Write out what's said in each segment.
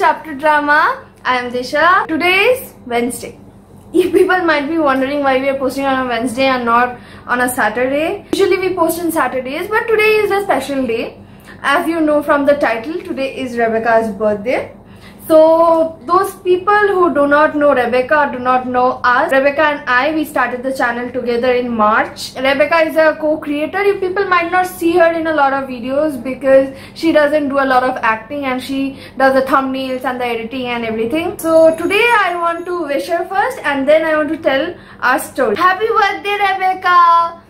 Chapter Drama. I am Disha. Today is Wednesday. You people might be wondering why we are posting on a Wednesday and not on a Saturday. Usually we post on Saturdays, but today is a special day. As you know from the title, today is Rebecca's birthday. So those people who do not know Rebecca, do not know us, Rebecca and I, we started the channel together in March. Rebecca is a co-creator. You people might not see her in a lot of videos because she doesn't do a lot of acting and she does the thumbnails and the editing and everything. So today I want to wish her first and then I want to tell our story. Happy birthday, Rebecca!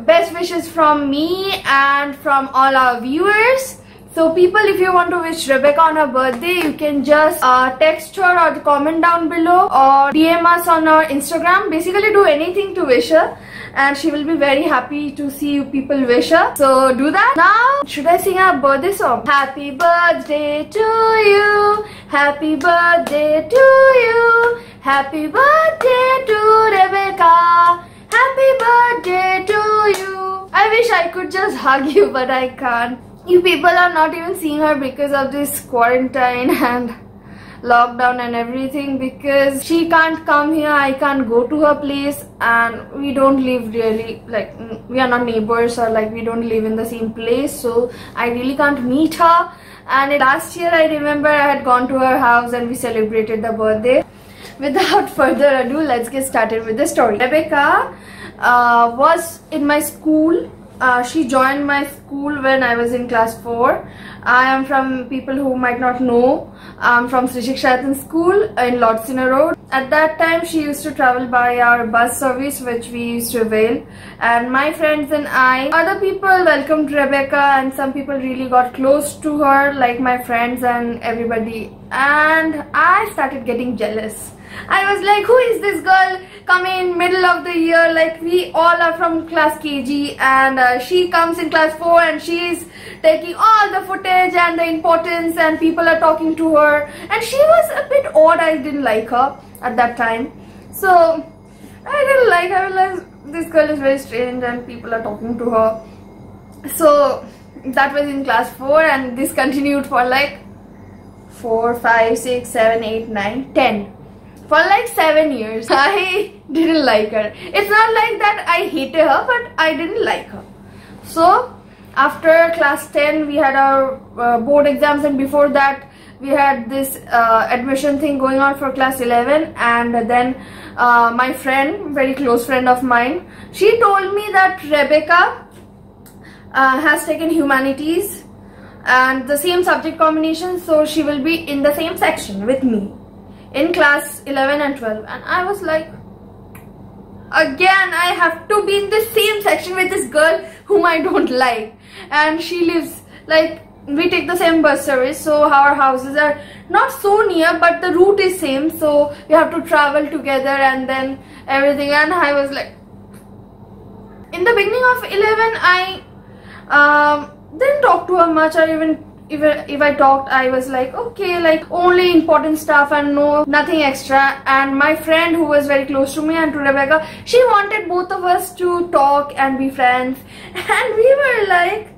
Best wishes from me and from all our viewers. So people, if you want to wish Rebecca on her birthday, you can just text her or comment down below or DM us on our Instagram. Basically do anything to wish her and she will be very happy to see you people wish her. So do that. Now, should I sing our birthday song? Happy birthday to you. Happy birthday to you. Happy birthday to Rebecca. Happy birthday to you. I wish I could just hug you, but I can't. You people are not even seeing her because of this quarantine and lockdown and everything, because she can't come here, I can't go to her place, and we don't live really, like, we are not neighbors or like we don't live in the same place, so I really can't meet her. And last year I remember I had gone to her house and we celebrated the birthday. Without further ado, let's get started with the story. Rebecca was in my school. She joined my school when I was in class 4. I am from, people who might not know, I'm from Sri Shiksha School in Lordsina Road. At that time she used to travel by our bus service which we used to avail, and my friends and I, other people welcomed Rebecca and some people really got close to her, like my friends and everybody, and I started getting jealous. I was like, who is this girl coming in middle of the year? Like, we all are from class KG and she comes in class 4 and she is taking all the footage and the importance and people are talking to her, and she was a bit odd. I didn't like her at that time, so I didn't like her. I was like, this girl is very strange and people are talking to her. So that was in class 4 and this continued for like 4, 5, 6, 7, 8, 9, 10. For like 7 years, I didn't like her. It's not like that I hated her, but I didn't like her. So after class 10, we had our board exams, and before that we had this admission thing going on for class 11. And then my friend, very close friend of mine, she told me that Rebecca has taken humanities and the same subject combination, so she will be in the same section with me in class 11 and 12. And I was like, again I have to be in the same section with this girl whom I don't like, and she lives, like, we take the same bus service, so our houses are not so near but the route is same, so we have to travel together and then everything. And I was like, in the beginning of 11 I didn't talk to her much, or even if I talked, I was like, okay, like only important stuff and nothing extra. And my friend who was very close to me and to Rebecca, she wanted both of us to talk and be friends, and we were like,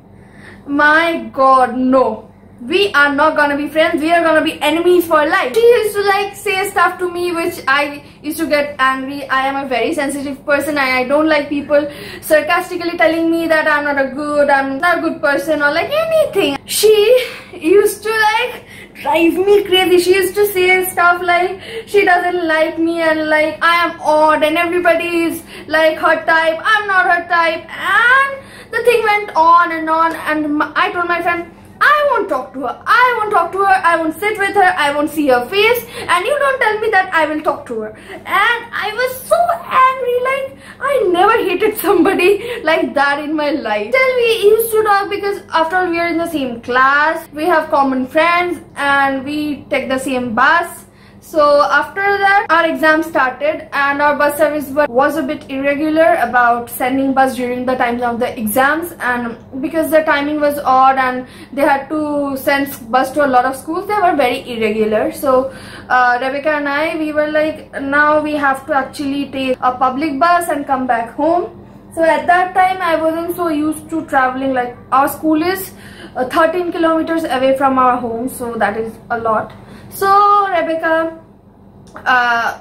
my god, no, we are not gonna be friends, we are gonna be enemies for life. She used to like say stuff to me which I used to get angry. I am a very sensitive person and I don't like people sarcastically telling me that I'm not a good person or like anything. She used to like drive me crazy. She used to say stuff like she doesn't like me and like I am odd and everybody is like her type, I'm not her type. And the thing went on and I told my friend, I won't talk to her, I won't talk to her, I won't sit with her, I won't see her face, and you don't tell me that I will talk to her. And I was so angry, like I never hated somebody like that in my life. Till we used to talk because after all we are in the same class, we have common friends and we take the same bus. So after that our exam started and our bus service was a bit irregular about sending bus during the times of the exams, and because the timing was odd and they had to send bus to a lot of schools, they were very irregular. So Rebecca and I, we were like, now we have to actually take a public bus and come back home. So at that time I wasn't so used to traveling, like our school is 13 kilometers away from our home, so that is a lot. So Rebecca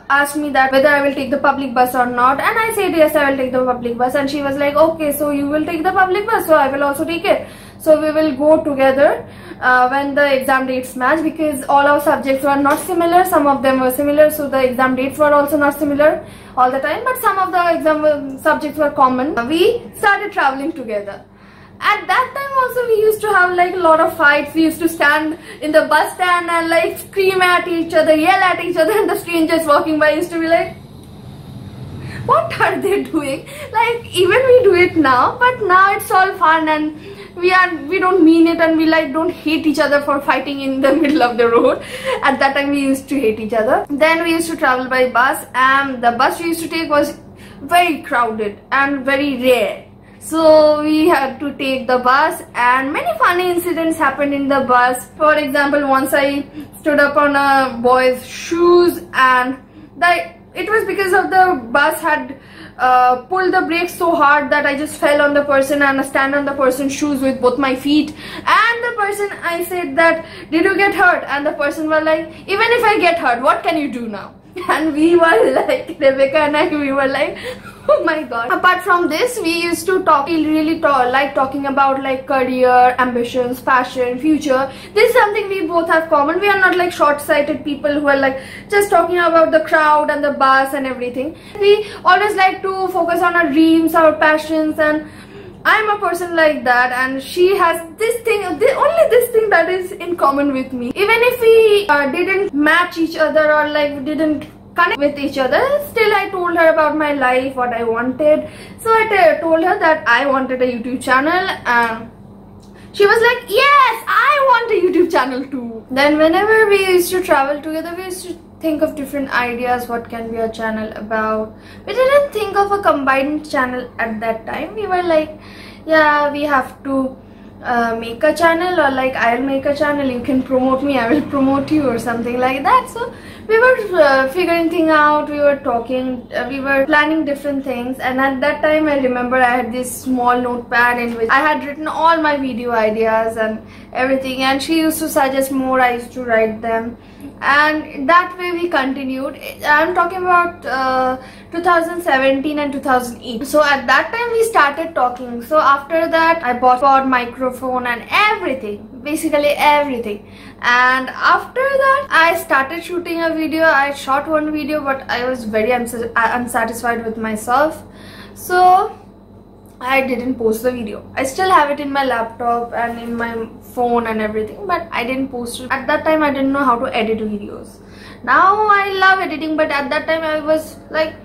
asked me that whether I will take the public bus or not, and I said yes, I will take the public bus. And she was like, okay, so you will take the public bus, so I will also take it. So we will go together when the exam dates match, because all our subjects were not similar. Some of them were similar, so the exam dates were also not similar all the time, but some of the exam subjects were common. We started traveling together. At that time also we used to have like a lot of fights. We used to stand in the bus stand and like scream at each other, yell at each other, and the strangers walking by used to be like, what are they doing? Like, even we do it now, but now it's all fun and we don't mean it, and we like don't hate each other for fighting in the middle of the road. At that time we used to hate each other. Then we used to travel by bus, and the bus we used to take was very crowded and very rare. So we had to take the bus, and many funny incidents happened in the bus. For example, once I stood up on a boy's shoes, and it was because of the bus had pulled the brakes so hard that I just fell on the person and stand on the person's shoes with both my feet. And the person, I said that, did you get hurt? And the person was like, even if I get hurt, what can you do now? And we were like, Rebecca and I, we were like, oh my god. Apart from this, we used to like talking about like career, ambitions, passion, future. This is something we both have common. We are not like short-sighted people who are like just talking about the crowd and the bus and everything. We always like to focus on our dreams, our passions, and I'm a person like that, and she has this thing, only this thing that is in common with me. Even if we didn't match each other or like didn't connect with each other, still I told her about my life, what I wanted. So I told her that I wanted a YouTube channel, and she was like, yes, I want a YouTube channel too. Then whenever we used to travel together, we used to think of different ideas, what can be a channel about. We didn't think of a combined channel at that time. We were like, yeah, we have to make a channel, or like I'll make a channel, you can promote me, I will promote you, or something like that. So we were figuring things out, we were talking, we were planning different things. And at that time I remember I had this small notepad in which I had written all my video ideas and everything, and she used to suggest more, I used to write them, and that way we continued. I'm talking about 2017 and 2008. So at that time we started talking. So after that I bought microphone and everything, basically everything. And after that I started shooting a video. I shot one video, but I was very unsatisfied with myself, so I didn't post the video. I still have it in my laptop and in my phone and everything, but I didn't post it. At that time I didn't know how to edit videos. Now I love editing, but at that time I was like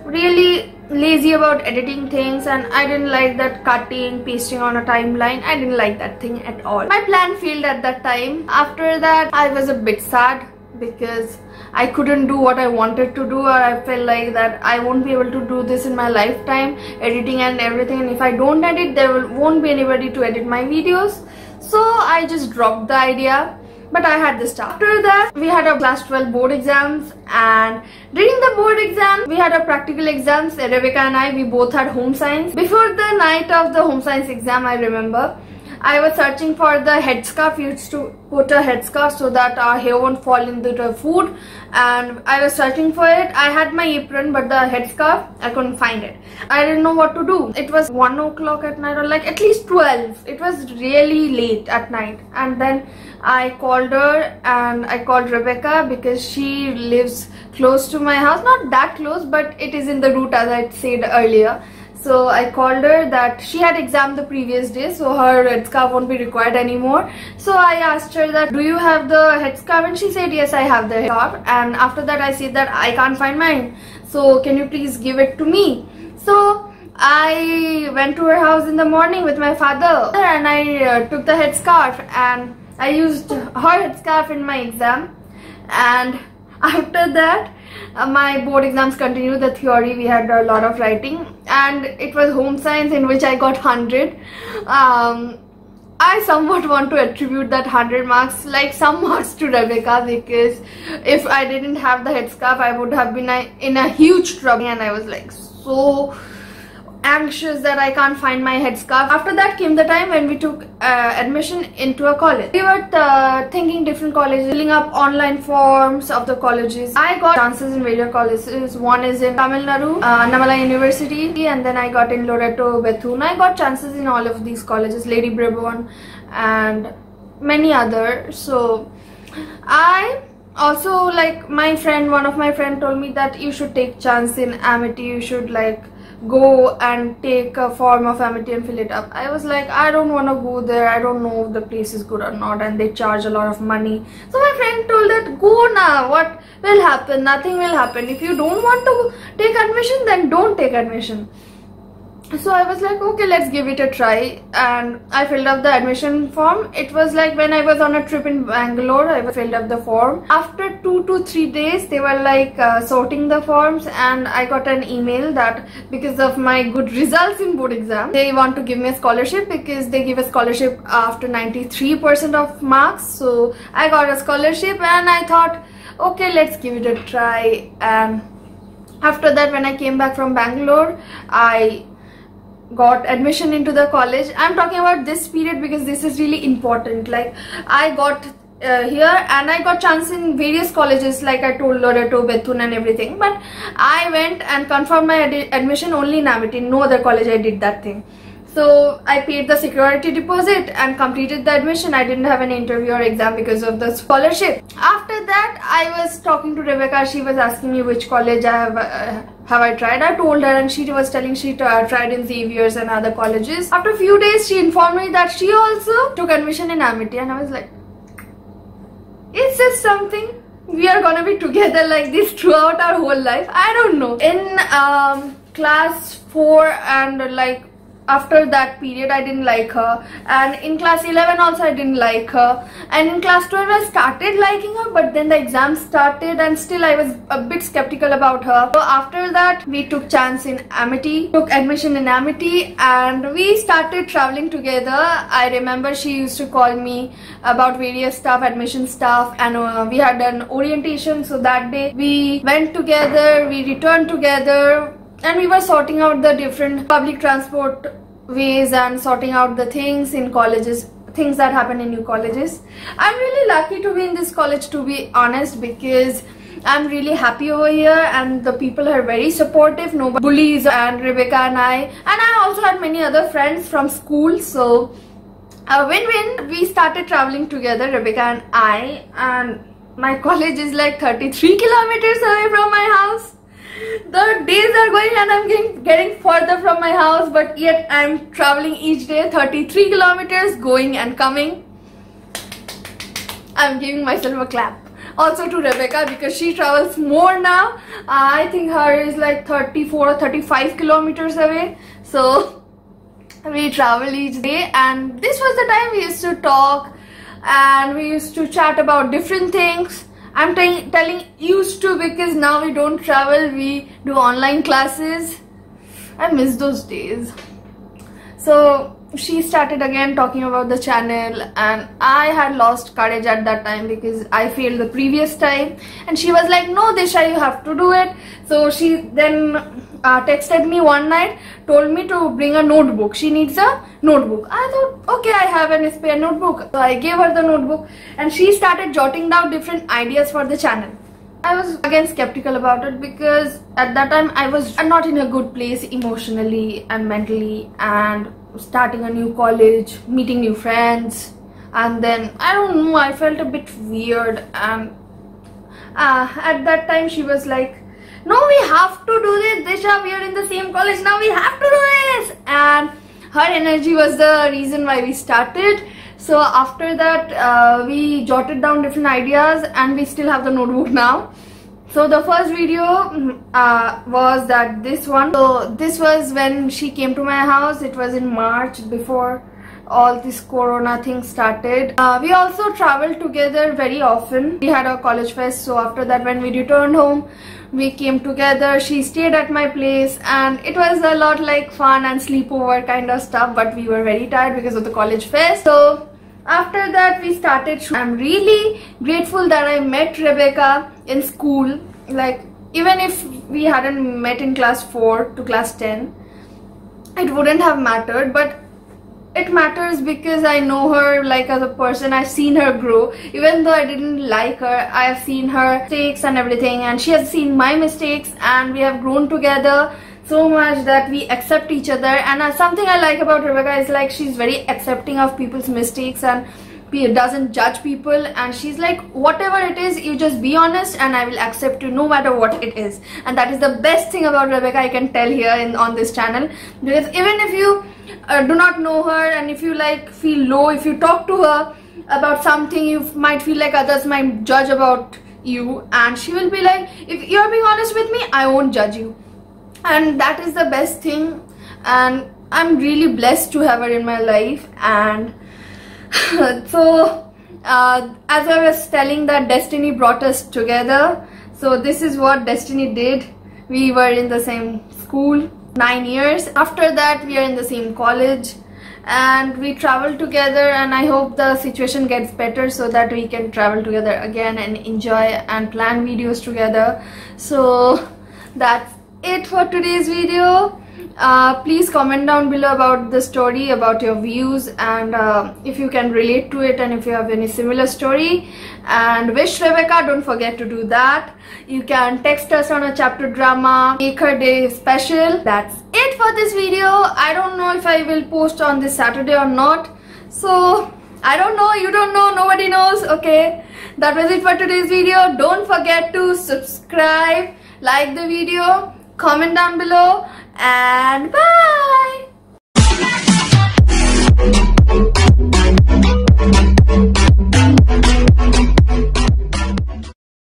really lazy about editing things, and I didn't like that cutting, pasting on a timeline. I didn't like that thing at all. My plan failed at that time. After that I was a bit sad because I couldn't do what I wanted to do, or I felt like that I won't be able to do this in my lifetime, editing and everything, and if I don't edit, there won't be anybody to edit my videos. So I just dropped the idea. But I had this stuff. After that, we had our class 12 board exams, and during the board exam, we had our practical exams. Rebecca and I, we both had home science. Before the night of the home science exam, I remember, I was searching for the headscarf. We used to put a headscarf so that our hair won't fall into the food, and I was searching for it. I had my apron, but the headscarf, I couldn't find it. I didn't know what to do. It was 1 o'clock at night, or like at least 12. It was really late at night, and then I called her, and I called Rebecca because she lives close to my house. Not that close, but it is in the route, as I said earlier. So I called her that she had exam the previous day, so her headscarf won't be required anymore. So I asked her that, do you have the headscarf? And she said, yes, I have the headscarf. And after that I said that I can't find mine, so can you please give it to me? So I went to her house in the morning with my father, and I took the headscarf, and I used her headscarf in my exam. And after that my board exams continued. The theory, we had a lot of writing, and it was home science in which I got 100. I somewhat want to attribute that 100 marks, like some marks, to Rebecca, because if I didn't have the headscarf I would have been in a huge trouble. And I was like so anxious that I can't find my headscarf. After that came the time when we took admission into a college. We were thinking different colleges, filling up online forms of the colleges. I got chances in various colleges. One is in Tamil Nadu, Namala University, and then I got in Loreto, Bethune. I got chances in all of these colleges, Lady Brabourne and many others. So I also, like, one of my friend told me that you should take chance in Amity, you should like go and take a form of Amity and fill it up. I was like, I don't want to go there, I don't know if the place is good or not, and they charge a lot of money. So my friend told that go now, what will happen? Nothing will happen. If you don't want to take admission, then don't take admission. So I was like, okay, let's give it a try, and I filled up the admission form. It was like when I was on a trip in Bangalore, I filled up the form. After 2 to 3 days, they were like sorting the forms, and I got an email that because of my good results in board exam, they want to give me a scholarship, because they give a scholarship after 93% of marks. So I got a scholarship, and I thought, okay, let's give it a try. And after that, when I came back from Bangalore, I got admission into the college. I'm talking about this period because this is really important. Like, I got here and I got chance in various colleges, like I told, Loreto, Bethune and everything, but I went and confirmed my admission only in Amity. No other college I did that thing. So I paid the security deposit and completed the admission. I didn't have an interview or exam because of the scholarship. After that, I was talking to Rebecca. She was asking me which college have I tried. I told her, and she was telling she tried in Xavier's and other colleges. After a few days, she informed me that she also took admission in Amity, and I was like, is this something? We are gonna be together like this throughout our whole life? I don't know. In class 4 and like after that period, I didn't like her, and in class 11 also I didn't like her, and in class 12 I started liking her, but then the exam started and still I was a bit skeptical about her. So after that, we took chance in Amity, took admission in Amity, and we started traveling together. I remember she used to call me about various stuff, admission stuff, and we had an orientation, so that day we went together, we returned together, and we were sorting out the different public transport ways and sorting out the things in colleges, things that happen in new colleges. I'm really lucky to be in this college, to be honest, because I'm really happy over here, and the people are very supportive. Nobody bullies, and Rebecca and I also had many other friends from school, so a win-win. We started traveling together, Rebecca and I, and my college is like 33 kilometers away from my house. The days are going and I'm getting further from my house, but yet I'm traveling each day 33 kilometers going and coming. I'm giving myself a clap. Also to Rebecca, because she travels more now. I think her is like 34 or 35 kilometers away. So we travel each day, and this was the time we used to talk and we used to chat about different things. I'm telling used to, because now we don't travel, we do online classes. I miss those days. So she started again talking about the channel, and I had lost courage at that time because I failed the previous time, and she was like, no Disha, you have to do it. So she then texted me one night, told me to bring a notebook. She needs a notebook. I thought, okay, I have a spare notebook. So I gave her the notebook, and she started jotting down different ideas for the channel. I was again skeptical about it because at that time I was not in a good place emotionally and mentally, and starting a new college, meeting new friends, and then I don't know, I felt a bit weird. And at that time she was like, no, we have to do this, Disha, we are in the same college now, we have to do this. And her energy was the reason why we started. So after that we jotted down different ideas, and we still have the notebook now. So the first video was that this one. So this was when she came to my house. It was in March, before all this corona thing started. We also traveled together very often. We had a college fest, so after that when we returned home, we came together. She stayed at my place, and it was a lot like fun and sleepover kind of stuff, but we were very tired because of the college fest. So after that we started. I'm really grateful that I met Rebecca in school. Like, even if we hadn't met in class 4 to class 10, it wouldn't have mattered, but it matters because I know her like as a person. I've seen her grow. Even though I didn't like her, I have seen her mistakes and everything, and she has seen my mistakes, and we have grown together so much that we accept each other. And something I like about Rebecca is like she's very accepting of people's mistakes and doesn't judge people, and she's like, whatever it is, you just be honest and I will accept you no matter what it is. And that is the best thing about Rebecca I can tell here on this channel, because even if you do not know her and if you like feel low, if you talk to her about something, you might feel like others might judge about you, and she will be like, if you're being honest with me, I won't judge you. And that is the best thing, and I'm really blessed to have her in my life. And so as I was telling, that destiny brought us together. So this is what destiny did. We were in the same school 9 years. After that we are in the same college and we travel together, and I hope the situation gets better so that we can travel together again and enjoy and plan videos together. So that's it for today's video. Please comment down below about the story, about your views, and if you can relate to it, and if you have any similar story and wish Rebecca, don't forget to do that. You can text us on a chapter drama, make her day special. That's it for this video. I don't know if I will post on this Saturday or not, so I don't know, you don't know, nobody knows. Okay, that was it for today's video. Don't forget to subscribe, like the video, comment down below, and bye.